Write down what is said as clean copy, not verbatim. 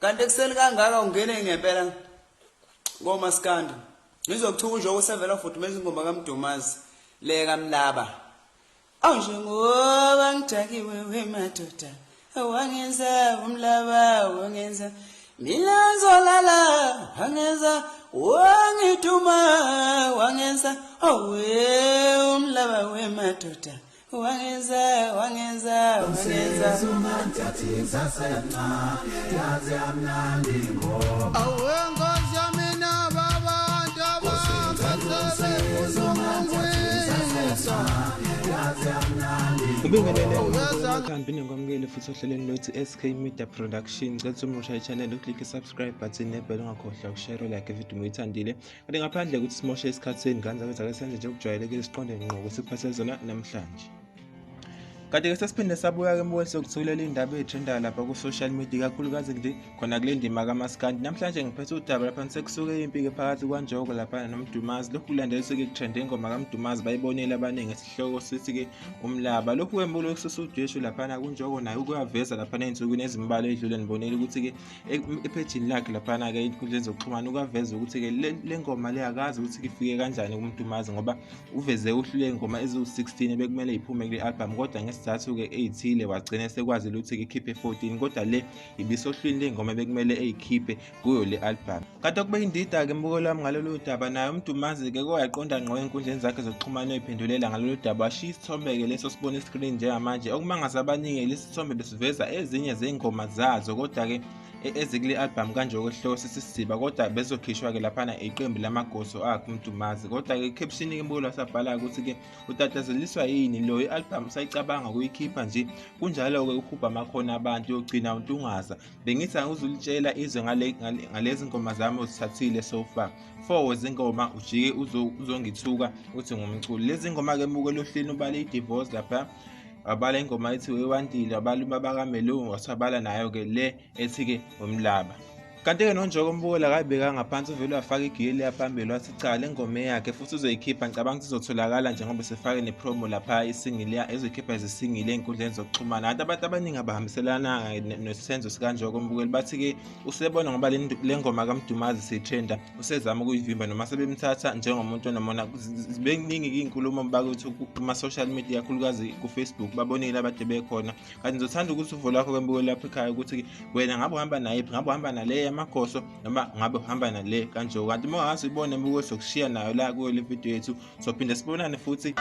Kanti ekuseni kangaka ungene ngempela ngomaskandi. Ngizokuthuka unjoko sevela futhi mase ingoma kaMdumazi le kaMlaba. Awunjengoba ngidakiwe wemadoda. Wangenza umlaba wangenza mina zolala wangenza wangiduma wangenza owe umlaba wemadoda. Wangenza Zumantathi sasena yazi amnandi ingoma awengozi yamina babantu abasele Ubingelele ngomngeli futhi ohlelweni lwethu SK Media Production. Ngicela umusha i-channel uklik i-subscribe button nebell ungakhohlwa ukushare like video uyithandile. Kanti ngaphandle ukuthi simoshe isikhathi seni ngane zakhe zakesenze nje ukujwayelekile siqonde ngqo kusiphathe zona namhlanje. Kanti ke sesiphinde sabuya ke mboni sokuthulela indaba etrendayo lapha ku social media kakhulukazi nje khona kule ndima kaMaskandi. Namhlanje ngiphethe udaba lapha Sekusuke impi ke phakathi kwaNjoko lapha noMdumazi. Lokhu kulandelise ke trend engoma kaMdumazi bayibonela abaningi esihloko sithi ke umlaba. Lokhu kwembulo kususa uJeshu lapha kuNjoko naye ukuyaveza lapha ensukwini ezimbalwa edlule nibonile ukuthi ke epage lakhe lapha ke inkundleni zokuxhumana ukaveza ukuthi ke le ngoma le akazi ukuthi ifike kanjani kuMdumazi ngoba uveze uhlule ingoma ezu16 bekumele iphume kule album kodwa isizathu ke eyithile wagcina sekwazi ukuthi ikhiphe 14 kodwa le ibisohlwini lengoma bekumele eyikhiphe kuyo le album. Kanti kube indida ke mbuko lami ngalolu daba naye uMdumazi ke koyaqonda ngqo enkundleni zakhe zokuxhumana ephendulela ngalolu daba washiya isithombe ke leso sibona iscreen njengamanje okumangaza abaningi lesithombe besiveza ezinye zengoma zazo kodwa ke ezikule album kanjoko esihloko sisiziba kodwa bezokhishwa ke lapha iqembu lamagoso akhe uMdumazi. Kodwa ke caption ke mbuko lasabhala ukuthi ke utatazeliswa yini lo album sayicabanga kuyikhipha nje kunjalo ke ukhupha amakhono abantu yogcina untungaza bengithi angizulitshela izwe ngalezi ngoma zami ozithathile so far 4 wezingoma ujike uzongithuka uthi ngumculi. Lezi ngoma ke mbuko lohlini ubale idivorce lapha abala ingoma ethi wewandile abala uMabakamelo wasabala nayo ke le ethi ke umlaba. Kanti ke noNjoko mbukela kayibeka ngaphansi uvela wafaka igiyeli yaphambili wathi cha le ngoma yakhe futhi uzoyikhipha ngicabanga ukuthi izotholakala njengoba sefake nepromo lapha isingle ezoyikhipha izingle enkundleni zokuxhumana. Kanti abantu abaningi abahambiselana nesenzo sikaNjoko mbukeli bathi ke usebona ngoba le ngoma kaMdumazi sitrenda usezama ukuyivimba noma sebemthatha njengomuntu onomona zibeningi izinkulumo bakuthi kuma social media kakhulukazi ku Facebook babonile abade bekhona. Kanti ngizothanda ukuthi uvo lakho kwembukelo lapha ekhaya ukuthi wena ngabe uhamba nayiphi ngabe uhamba nale amagoso noma ngabe uhamba nale kanjoko. Kanti mawase ibone mbuko sokushiya nayo la kuyo le video yethu sophinde sibonane futhi.